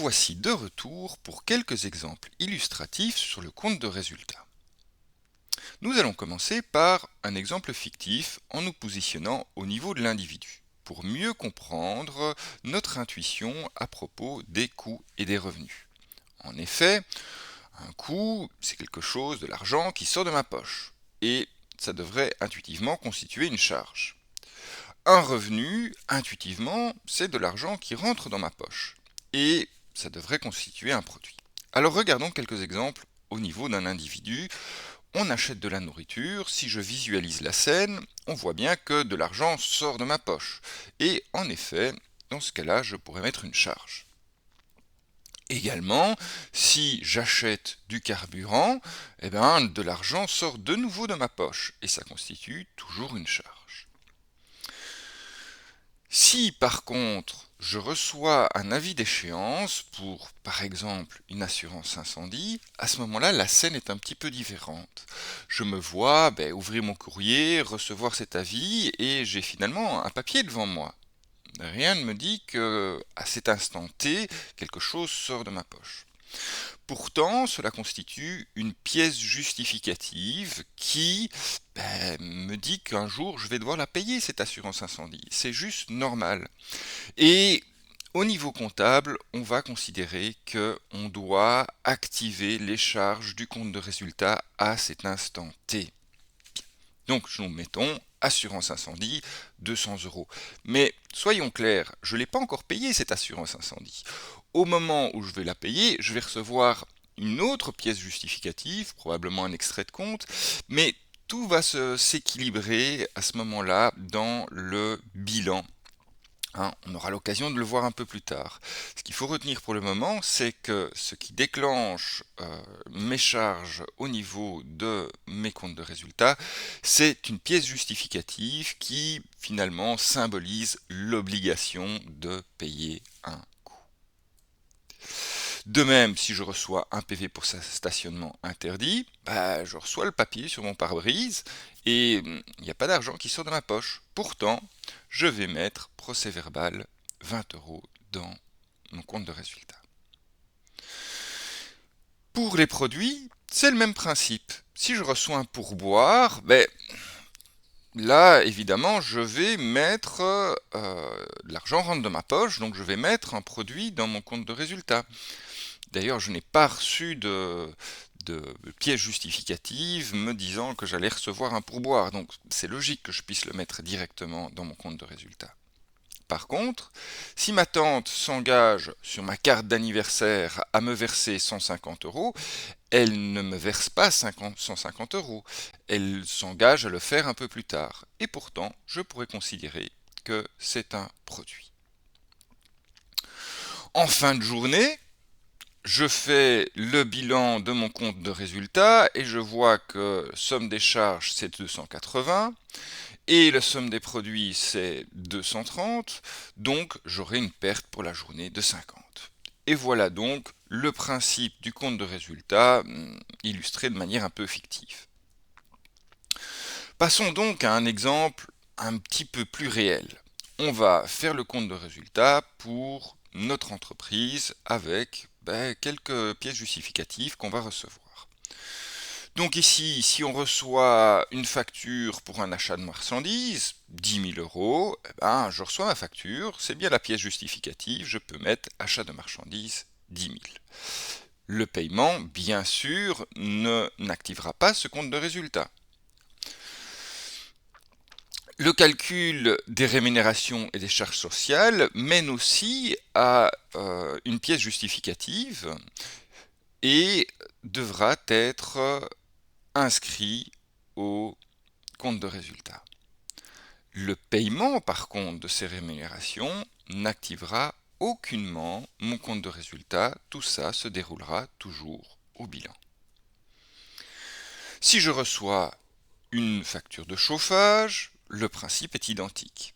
voici de retour pour quelques exemples illustratifs sur le compte de résultat. Nous allons commencer par un exemple fictif en nous positionnant au niveau de l'individu, pour mieux comprendre notre intuition à propos des coûts et des revenus. En effet, un coût, c'est quelque chose, de l'argent qui sort de ma poche, et ça devrait intuitivement constituer une charge. Un revenu, intuitivement, c'est de l'argent qui rentre dans ma poche, et ça devrait constituer un produit. Alors regardons quelques exemples au niveau d'un individu. On achète de la nourriture, si je visualise la scène, on voit bien que de l'argent sort de ma poche. Et en effet, dans ce cas-là, je pourrais mettre une charge. Également, si j'achète du carburant, de l'argent sort de nouveau de ma poche, et ça constitue toujours une charge. Si par contre je reçois un avis d'échéance pour, par exemple, une assurance incendie, à ce moment-là, la scène est un petit peu différente. Je me vois ouvrir mon courrier, recevoir cet avis, et j'ai finalement un papier devant moi. Rien ne me dit que, à cet instant T, quelque chose sort de ma poche. Pourtant, cela constitue une pièce justificative qui me dit qu'un jour je vais devoir la payer, cette assurance incendie. C'est juste normal. Et au niveau comptable, on va considérer qu'on doit activer les charges du compte de résultat à cet instant T. Donc nous mettons assurance incendie, 200 euros. Mais soyons clairs, je ne l'ai pas encore payé cette assurance incendie. Au moment où je vais la payer, je vais recevoir une autre pièce justificative, probablement un extrait de compte, mais tout va s'équilibrer à ce moment-là dans le bilan. On aura l'occasion de le voir un peu plus tard. Ce qu'il faut retenir pour le moment, c'est que ce qui déclenche mes charges au niveau de mes comptes de résultats, c'est une pièce justificative qui finalement symbolise l'obligation de payer un coût. De même, si je reçois un PV pour stationnement interdit, je reçois le papier sur mon pare-brise et il n'y a pas d'argent qui sort de ma poche. Pourtant, je vais mettre procès-verbal 20 euros dans mon compte de résultat. Pour les produits, c'est le même principe. Si je reçois un pourboire, là, évidemment, je vais mettre l'argent rentre de ma poche, donc je vais mettre un produit dans mon compte de résultat. D'ailleurs, je n'ai pas reçu de pièce justificative me disant que j'allais recevoir un pourboire, donc c'est logique que je puisse le mettre directement dans mon compte de résultat. Par contre, si ma tante s'engage sur ma carte d'anniversaire à me verser 150 euros, elle ne me verse pas 150 euros, elle s'engage à le faire un peu plus tard, et pourtant je pourrais considérer que c'est un produit. En fin de journée, je fais le bilan de mon compte de résultat et je vois que somme des charges c'est 280 et la somme des produits c'est 230, donc j'aurai une perte pour la journée de 50. Et voilà donc le principe du compte de résultat illustré de manière un peu fictive. Passons donc à un exemple un petit peu plus réel. On va faire le compte de résultat pour notre entreprise avec quelques pièces justificatives qu'on va recevoir. Donc ici, si on reçoit une facture pour un achat de marchandises, 10 000 euros, je reçois ma facture, c'est bien la pièce justificative, je peux mettre achat de marchandises 10 000. Le paiement, bien sûr, n'activera pas ce compte de résultat. Le calcul des rémunérations et des charges sociales mène aussi à une pièce justificative et devra être inscrit au compte de résultat. Le paiement, par contre, de ces rémunérations n'activera aucunement mon compte de résultat. Tout ça se déroulera toujours au bilan. Si je reçois une facture de chauffage, le principe est identique.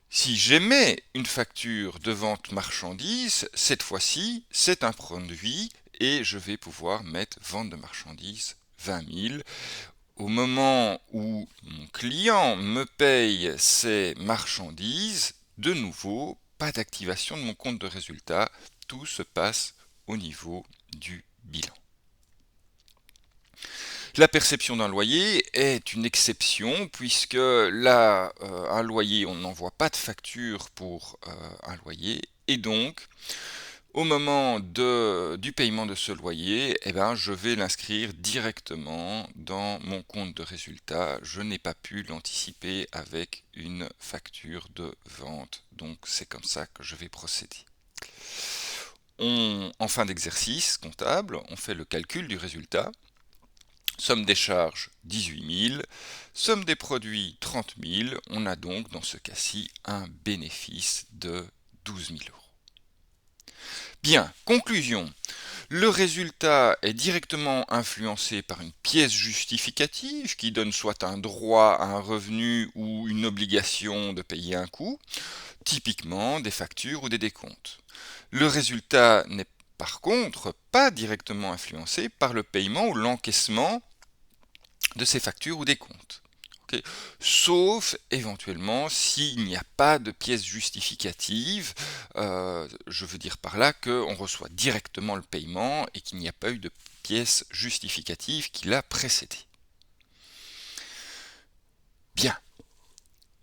Si j'émets une facture de vente marchandise, cette fois-ci, c'est un produit et je vais pouvoir mettre vente de marchandises 20 000. Au moment où mon client me paye ses marchandises, de nouveau, pas d'activation de mon compte de résultat. Tout se passe au niveau du bilan. La perception d'un loyer est une exception puisque là, un loyer, on n'envoie pas de facture pour un loyer et donc au moment du paiement de ce loyer, eh ben, je vais l'inscrire directement dans mon compte de résultat. Je n'ai pas pu l'anticiper avec une facture de vente. Donc c'est comme ça que je vais procéder. En fin d'exercice comptable, on fait le calcul du résultat. Somme des charges 18 000, somme des produits 30 000. On a donc dans ce cas-ci un bénéfice de 12 000 euros. Bien, conclusion. Le résultat est directement influencé par une pièce justificative qui donne soit un droit à un revenu ou une obligation de payer un coût, typiquement des factures ou des décomptes. Le résultat n'est par contre pas directement influencé par le paiement ou l'encaissement de ces factures ou décomptes. Okay. Sauf éventuellement s'il n'y a pas de pièce justificative, je veux dire par là qu'on reçoit directement le paiement et qu'il n'y a pas eu de pièce justificative qui l'a précédé. Bien,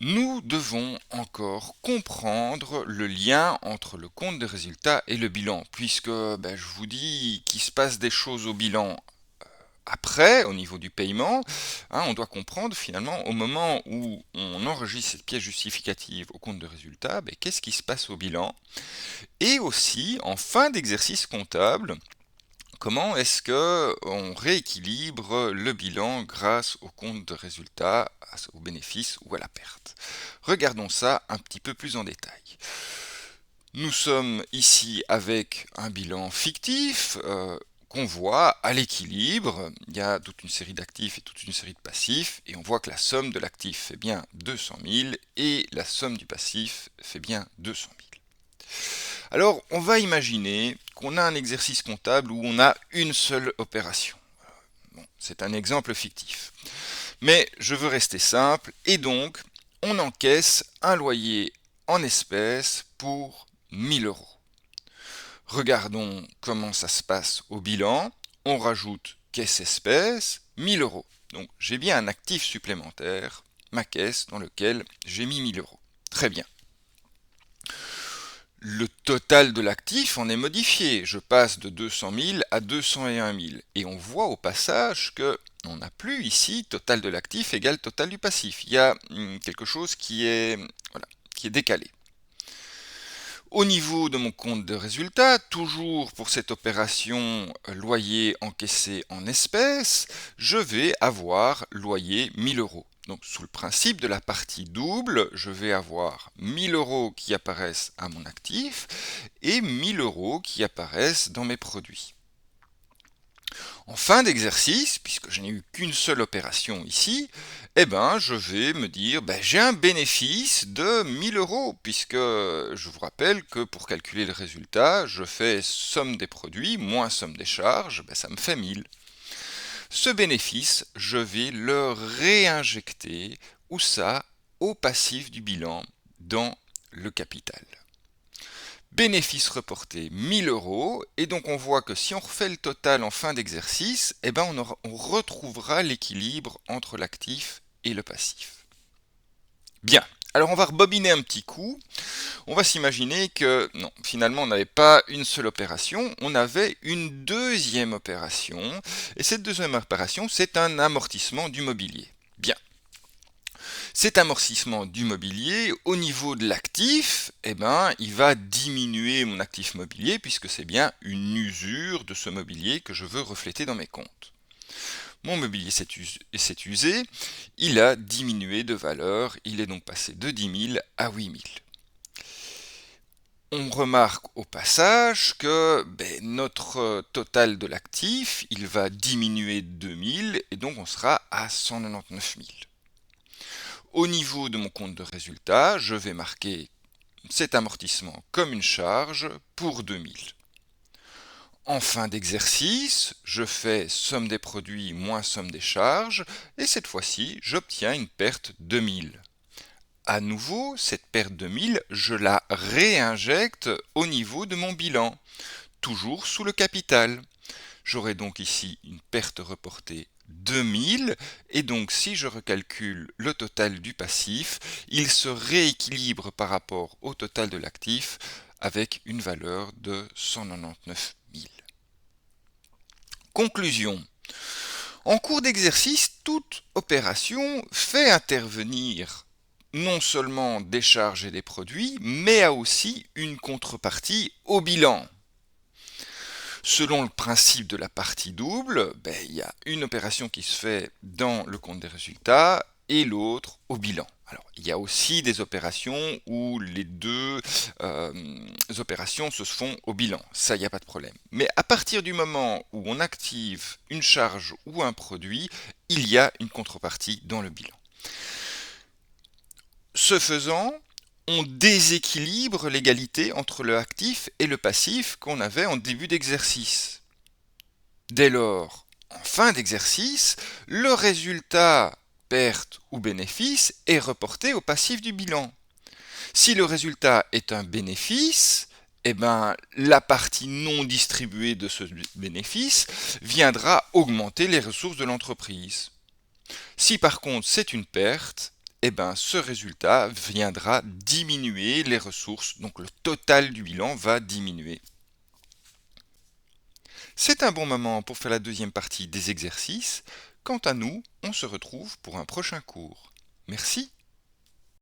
nous devons encore comprendre le lien entre le compte de résultat et le bilan, puisque je vous dis qu'il se passe des choses au bilan après, au niveau du paiement, on doit comprendre finalement au moment où on enregistre cette pièce justificative au compte de résultat, qu'est-ce qui se passe au bilan, et aussi en fin d'exercice comptable, comment est-ce qu'on rééquilibre le bilan grâce au compte de résultat, au bénéfice ou à la perte. Regardons ça un petit peu plus en détail. Nous sommes ici avec un bilan fictif, qu'on voit à l'équilibre. Il y a toute une série d'actifs et toute une série de passifs, et on voit que la somme de l'actif fait bien 200 000 et la somme du passif fait bien 200 000. Alors, on va imaginer qu'on a un exercice comptable où on a une seule opération. Bon, c'est un exemple fictif. Mais je veux rester simple, et donc, on encaisse un loyer en espèces pour 1000 euros. Regardons comment ça se passe au bilan. On rajoute caisse espèce, 1000 euros. Donc j'ai bien un actif supplémentaire, ma caisse, dans lequel j'ai mis 1000 euros. Très bien. Le total de l'actif en est modifié. Je passe de 200 000 à 201 000. Et on voit au passage que on n'a plus ici total de l'actif égale total du passif. Il y a quelque chose qui est décalé. Au niveau de mon compte de résultat, toujours pour cette opération loyer encaissé en espèces, je vais avoir loyer 1000 euros. Donc sous le principe de la partie double, je vais avoir 1000 euros qui apparaissent à mon actif et 1000 euros qui apparaissent dans mes produits. En fin d'exercice, puisque je n'ai eu qu'une seule opération ici, je vais me dire, j'ai un bénéfice de 1000 euros, puisque je vous rappelle que pour calculer le résultat, je fais somme des produits moins somme des charges, ça me fait 1000. Ce bénéfice, je vais le réinjecter, où ça, au passif du bilan, dans le capital. Bénéfice reporté 1000 euros, et donc on voit que si on refait le total en fin d'exercice, on retrouvera l'équilibre entre l'actif et le passif. Bien, alors on va rebobiner un petit coup. On va s'imaginer que non, finalement on n'avait pas une seule opération, on avait une deuxième opération, et cette deuxième opération c'est un amortissement du mobilier. Bien. Cet amortissement du mobilier, au niveau de l'actif, il va diminuer mon actif mobilier puisque c'est bien une usure de ce mobilier que je veux refléter dans mes comptes. Mon mobilier s'est usé, il a diminué de valeur, il est donc passé de 10 000 à 8 000. On remarque au passage que notre total de l'actif, il va diminuer de 2000 et donc on sera à 199 000. Au niveau de mon compte de résultat, je vais marquer cet amortissement comme une charge pour 2000. En fin d'exercice, je fais somme des produits moins somme des charges, et cette fois-ci, j'obtiens une perte de 1000. À nouveau, cette perte de 1000, je la réinjecte au niveau de mon bilan, toujours sous le capital. J'aurai donc ici une perte reportée de 1000 et donc si je recalcule le total du passif, il se rééquilibre par rapport au total de l'actif avec une valeur de 199 000. Conclusion. En cours d'exercice, toute opération fait intervenir non seulement des charges et des produits, mais a aussi une contrepartie au bilan. Selon le principe de la partie double, il y a une opération qui se fait dans le compte des résultats et l'autre au bilan. Alors, il y a aussi des opérations où les deux opérations se font au bilan. Ça, il n'y a pas de problème. Mais à partir du moment où on active une charge ou un produit, il y a une contrepartie dans le bilan. Ce faisant, on déséquilibre l'égalité entre le actif et le passif qu'on avait en début d'exercice. Dès lors, en fin d'exercice, le résultat perte ou bénéfice est reporté au passif du bilan. Si le résultat est un bénéfice, la partie non distribuée de ce bénéfice viendra augmenter les ressources de l'entreprise. Si par contre c'est une perte, ce résultat viendra diminuer les ressources, donc le total du bilan va diminuer. C'est un bon moment pour faire la deuxième partie des exercices. Quant à nous, on se retrouve pour un prochain cours. Merci.